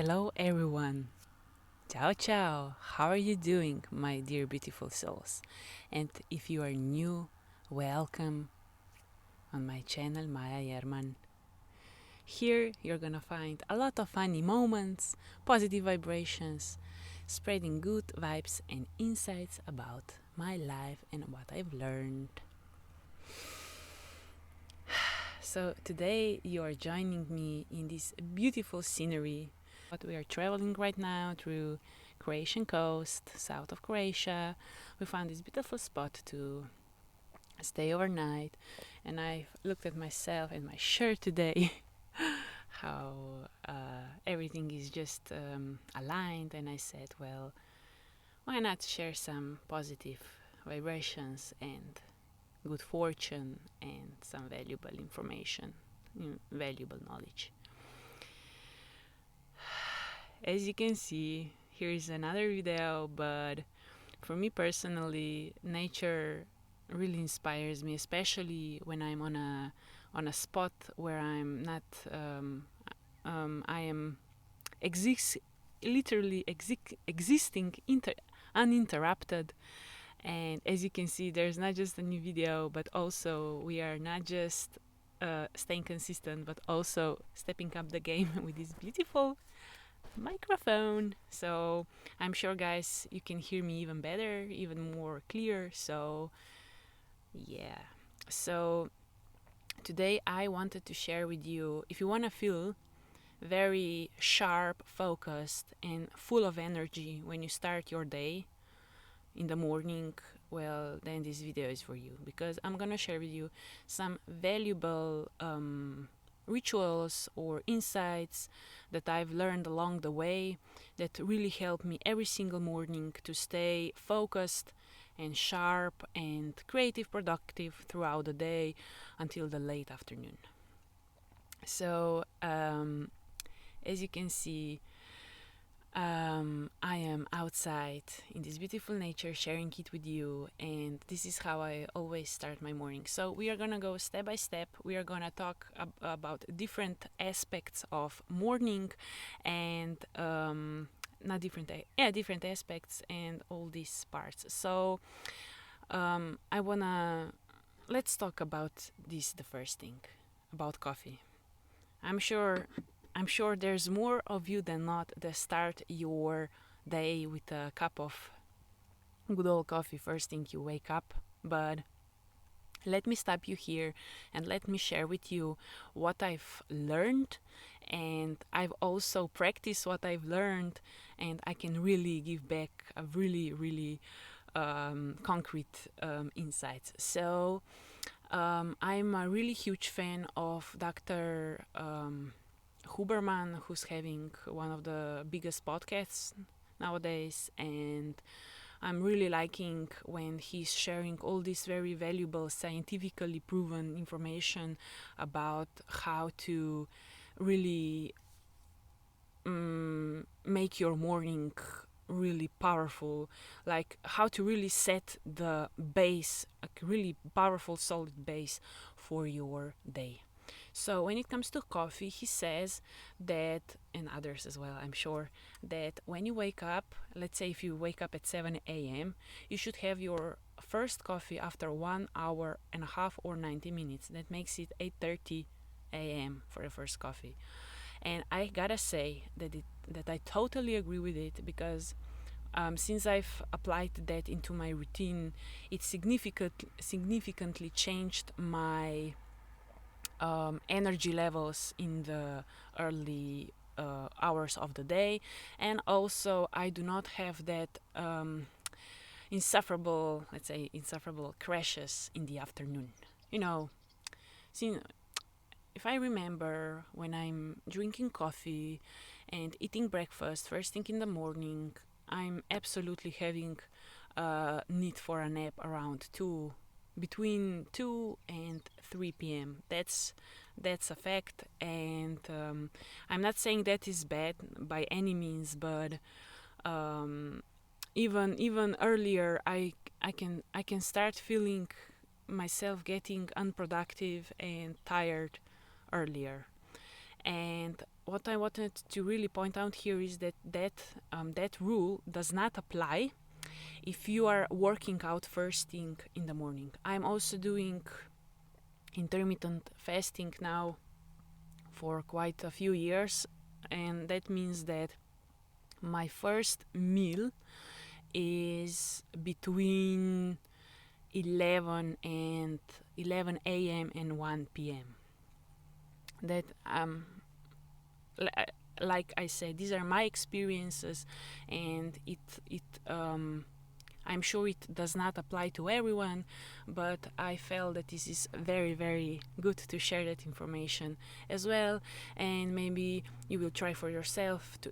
Hello everyone. Ciao ciao. How are you doing, my dear beautiful souls? And if you are new, welcome on my channel Maya Yerman. Here you're gonna find a lot of funny moments, positive vibrations, spreading good vibes and insights about my life and what I've learned. So today you are joining me in this beautiful scenery. But we are traveling right now through Croatian coast, south of Croatia. We found this beautiful spot to stay overnight, and I looked at myself and my shirt today, how everything is just aligned, and I said, well, why not share some positive vibrations and good fortune and some valuable information, valuable knowledge. As you can see, here's another video, but for me personally, nature really inspires me, especially when I'm on a spot where I'm not I am exist literally existing uninterrupted. And as you can see, there's not just a new video, but also we are not just staying consistent, but also stepping up the game with this beautiful microphone. So I'm sure, guys, you can hear me even better, even more clear. So yeah. So today I wanted to share with you, if you want to feel very sharp, focused, and full of energy when you start your day in the morning, well, then this video is for you, because I'm gonna share with you some valuable rituals or insights that I've learned along the way that really help me every single morning to stay focused and sharp and creative, productive throughout the day until the late afternoon. So as you can see, I am outside in this beautiful nature sharing it with you, and this is how I always start my morning. So we are gonna go step by step. We are gonna talk about different aspects of morning and not different different aspects and all these parts. So I wanna let's talk about this, the first thing, about coffee. I'm sure there's more of you than not that start your day with a cup of good old coffee first thing you wake up. But let me stop you here and let me share with you what I've learned, and I've also practiced what I've learned, and I can really give back a really concrete insights. So I'm a really huge fan of Dr. Huberman, who's having one of the biggest podcasts nowadays, and I'm really liking when he's sharing all this very valuable, scientifically proven information about how to really make your morning really powerful, like how to really set the base, a really powerful, solid base for your day. So when it comes to coffee, he says that, and others as well, I'm sure, that when you wake up, let's say if you wake up at 7 a.m., you should have your first coffee after 1 hour and a half or 90 minutes. That makes it 8:30 a.m. for the first coffee. And I gotta say that I totally agree with it, because since I've applied that into my routine, it significantly changed my energy levels in the early hours of the day. And also I do not have that insufferable crashes in the afternoon. See, if I remember when I'm drinking coffee and eating breakfast first thing in the morning, I'm absolutely having a need for a nap around between 2 and 3 p.m. That's a fact, and I'm not saying that is bad by any means, but even earlier, I can start feeling myself getting unproductive and tired earlier. And what I wanted to really point out here is that rule does not apply if you are working out first thing in the morning. I'm also doing intermittent fasting now for quite a few years, and that means that my first meal is between 11 a.m. and 1 p.m. That like I said, these are my experiences, and I'm sure it does not apply to everyone, but I felt that this is very, very good to share that information as well, and maybe you will try for yourself to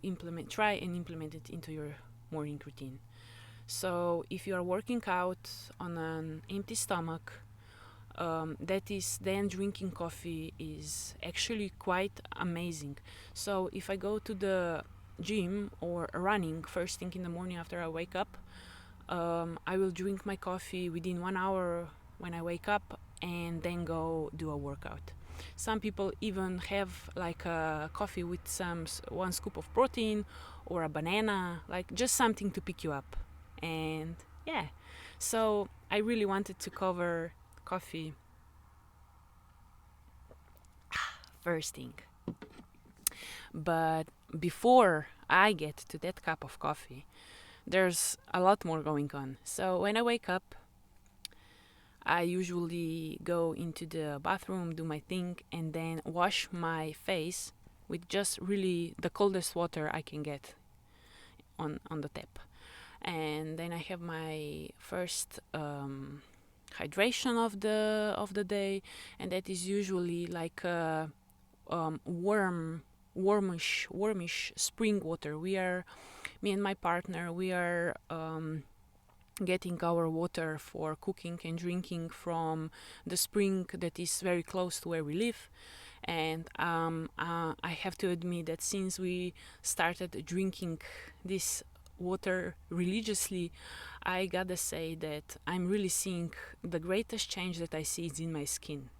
try and implement it into your morning routine. So if you are working out on an empty stomach, that is then drinking coffee is actually quite amazing. So if I go to the gym or running first thing in the morning after I wake up, I will drink my coffee within 1 hour when I wake up and then go do a workout. Some people even have like a coffee with one scoop of protein or a banana, like just something to pick you up. And yeah, so I really wanted to cover coffee first thing. But before I get to that cup of coffee, there's a lot more going on. So when I wake up, I usually go into the bathroom, do my thing, and then wash my face with just really the coldest water I can get on the tap. And then I have my first hydration of the day, and that is usually like a warmish spring water. Me and my partner, we are getting our water for cooking and drinking from the spring that is very close to where we live. And I have to admit that since we started drinking this water religiously, I gotta say that I'm really seeing the greatest change that I see is in my skin.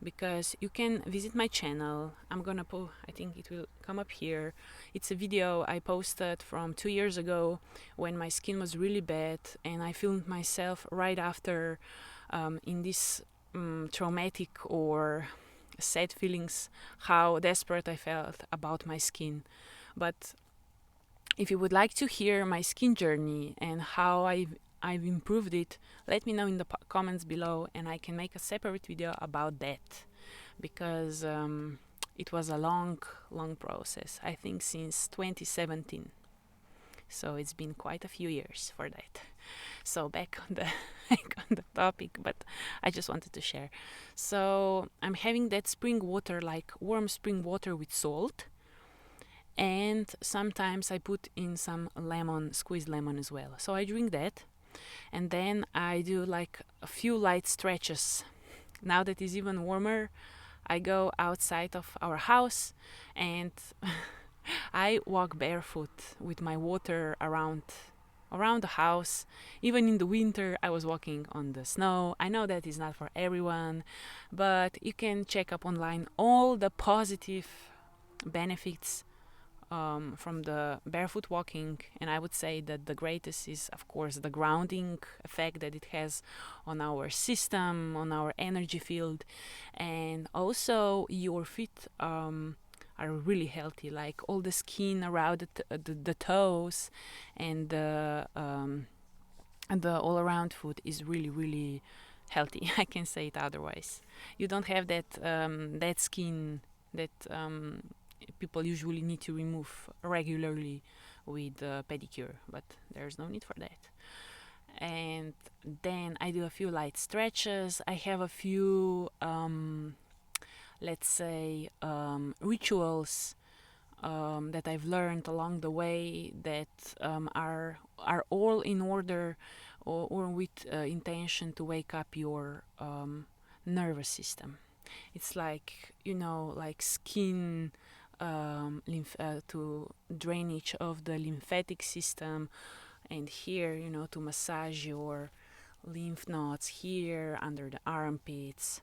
Because you can visit my channel. I'm gonna I think it will come up here. It's a video I posted from 2 years ago when my skin was really bad, and I filmed myself right after in this traumatic or sad feelings, how desperate I felt about my skin. But if you would like to hear my skin journey and how I've improved it, let me know in the comments below, and I can make a separate video about that, because it was a long process, I think since 2017. So it's been quite a few years for that. So back on the topic, but I just wanted to share. So I'm having that spring water, like warm spring water with salt, and sometimes I put in some squeezed lemon as well. So I drink that, and then I do like a few light stretches. Now that it's even warmer, I go outside of our house and I walk barefoot with my water around the house. Even in the winter, I was walking on the snow. I know that is not for everyone, but you can check up online all the positive benefits from the barefoot walking, and I would say that the greatest is, of course, the grounding effect that it has on our system, on our energy field, and also your feet are really healthy, like all the skin around the toes, and the all around foot is really, really healthy. I can say it otherwise. You don't have that skin that people usually need to remove regularly with pedicure, but there's no need for that. And then I do a few light stretches. I have a few let's say rituals that I've learned along the way that are all in order or with intention to wake up your nervous system. It's like, like skin to drainage of the lymphatic system, and here, to massage your lymph nodes here under the armpits.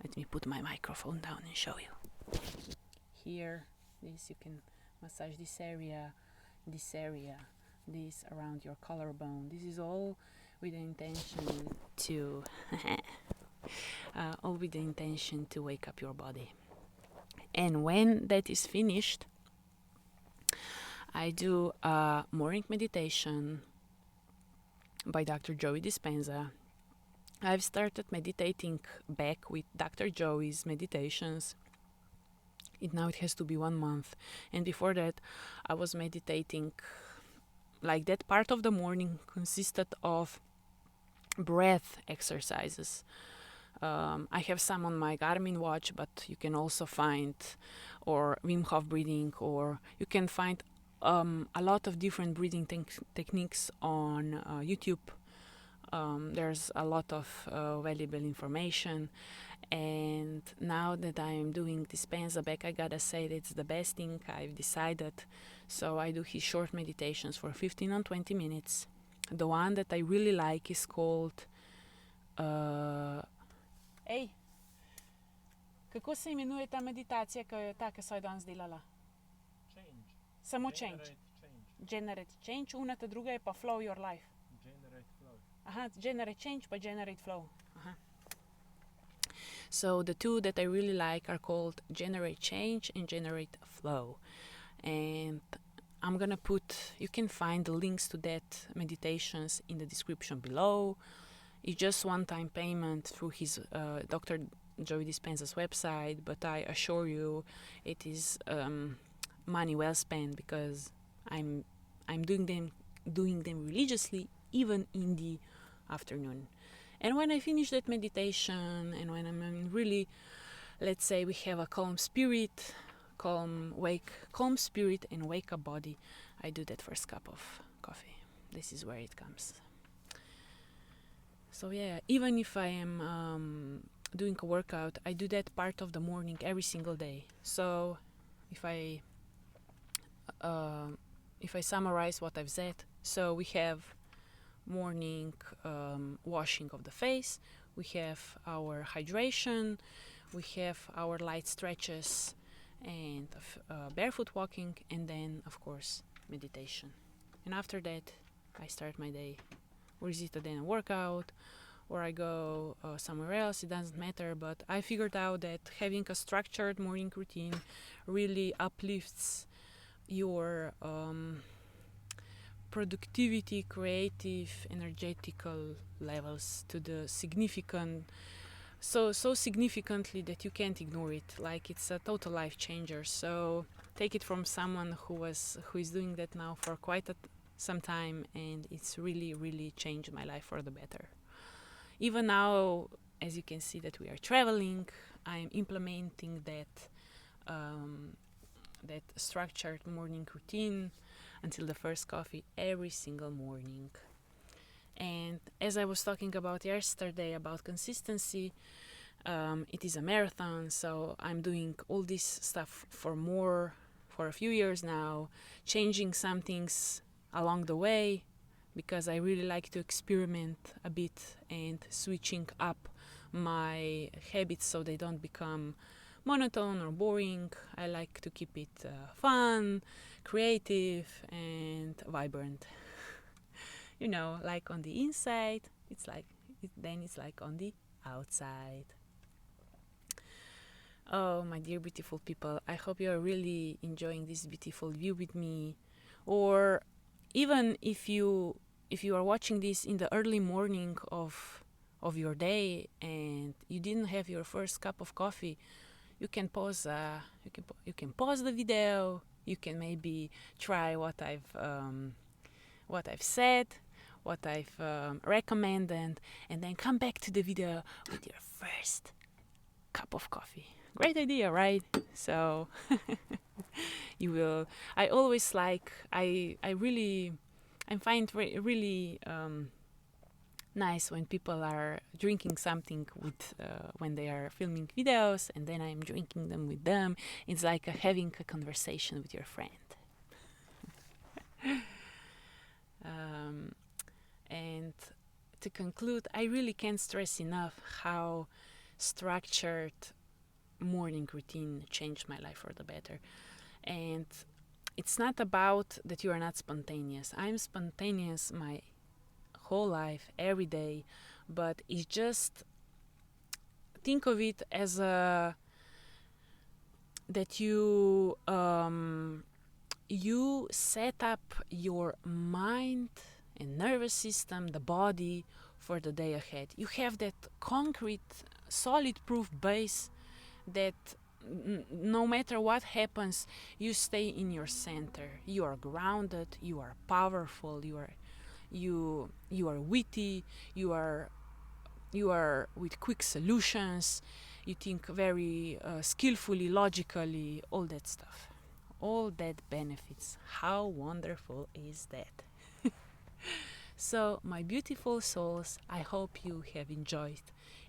Let me put my microphone down and show you. Here This you can massage this area, this area, this around your collarbone. This is all with the intention to all with the intention to wake up your body. And when that is finished, I do a morning meditation by Dr. Joey Dispenza. I've started meditating back with Dr. Joey's meditations. Now it has to be 1 month. And before that, I was meditating. Like that part of the morning consisted of breath exercises. I have some on my Garmin watch, but you can also find, or Wim Hof breathing, or you can find a lot of different breathing techniques on YouTube. There's a lot of valuable information. And now that I'm doing Dispenza back, I gotta say that it's the best thing I've decided. So I do his short meditations for 15 and 20 minutes. The one that I really like is called Ej, kako se imenuje ta meditacija, ki je ta, ki so jo danes delala? Change. Samo change. Generate change. Una ta druga je pa flow your life. Generate flow. Aha, generate change pa generate flow. Aha. So the two that I really like are called Generate Change and Generate Flow. And I'm gonna put, you can find the links to that meditations in the description below. It's just one-time payment through his Dr. Joey Dispenza's website, but I assure you it is money well spent, because I'm doing them religiously, even in the afternoon. And when I finish that meditation, and when I'm in really, let's say we have a calm spirit, calm spirit and wake up body, I do that first cup of coffee. This is where it comes. So yeah, even if I am doing a workout, I do that part of the morning every single day. So if I summarize what I've said, so we have morning washing of the face, we have our hydration, we have our light stretches and barefoot walking, and then of course meditation. And after that I start my day. Or is it then a workout, or I go somewhere else, it doesn't matter. But I figured out that having a structured morning routine really uplifts your productivity, creative, energetical levels to the so significantly that you can't ignore it. Like, it's a total life changer. So take it from someone who is doing that now for quite some time, and it's really changed my life for the better. Even now, as you can see that we are traveling, I'm implementing that structured morning routine until the first coffee every single morning. And as I was talking about yesterday about consistency, it is a marathon, so I'm doing all this stuff for a few years now, changing some things along the way, because I really like to experiment a bit and switching up my habits so they don't become monotone or boring. I like to keep it fun, creative, and vibrant. You know, like on the inside, it's like on the outside. Oh, my dear beautiful people, I hope you are really enjoying this beautiful view with me. Or even if you are watching this in the early morning of your day and you didn't have your first cup of coffee, you can pause. You can pause the video. You can maybe try what I've said, what I've recommended, and then come back to the video with your first cup of coffee. Great idea, right? So you will. I always like. I find really nice when people are drinking something with when they are filming videos, and then I'm drinking them with them. It's like having a conversation with your friend. And to conclude, I really can't stress enough how structured morning routine changed my life for the better. And it's not about that you are not spontaneous. I'm spontaneous my whole life, every day, but it's just think of it as a that you set up your mind and nervous system, the body for the day ahead. You have that concrete, solid proof base that no matter what happens, you stay in your center. You are grounded. You are powerful. You are witty. You are with quick solutions. You think very skillfully, logically, all that stuff. All that benefits. How wonderful is that? So, my beautiful souls, I hope you have enjoyed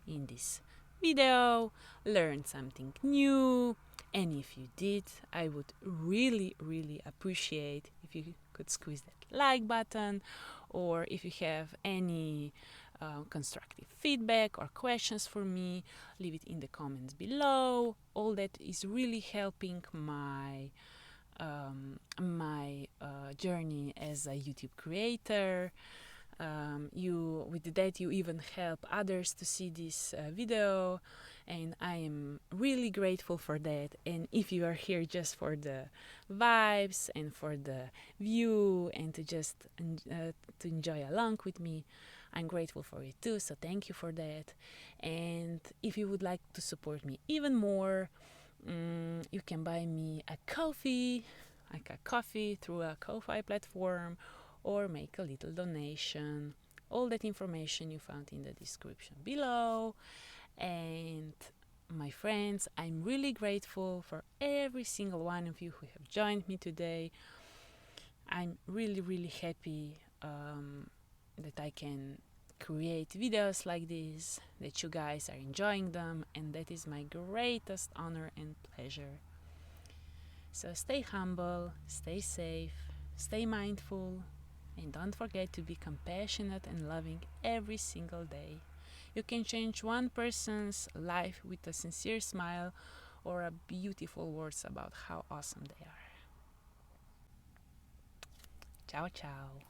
in this video, learned something new, and if you did, I would really, really appreciate if you could squeeze that like button, or if you have any constructive feedback or questions for me, leave it in the comments below. All that is really helping my journey as a YouTube creator. You with that you even help others to see this video, and I am really grateful for that. And if you are here just for the vibes and for the view and to just to enjoy along with me, I'm grateful for it too, so thank you for that. And if you would like to support me even more, you can buy me a coffee, like a coffee through a Ko-Fi platform, or make a little donation. All that information you found in the description below. And my friends, I'm really grateful for every single one of you who have joined me today. I'm really, really happy that I can create videos like this, that you guys are enjoying them, and that is my greatest honor and pleasure. So stay humble, stay safe, stay mindful, and don't forget to be compassionate and loving every single day. You can change one person's life with a sincere smile or a beautiful words about how awesome they are. Ciao, ciao.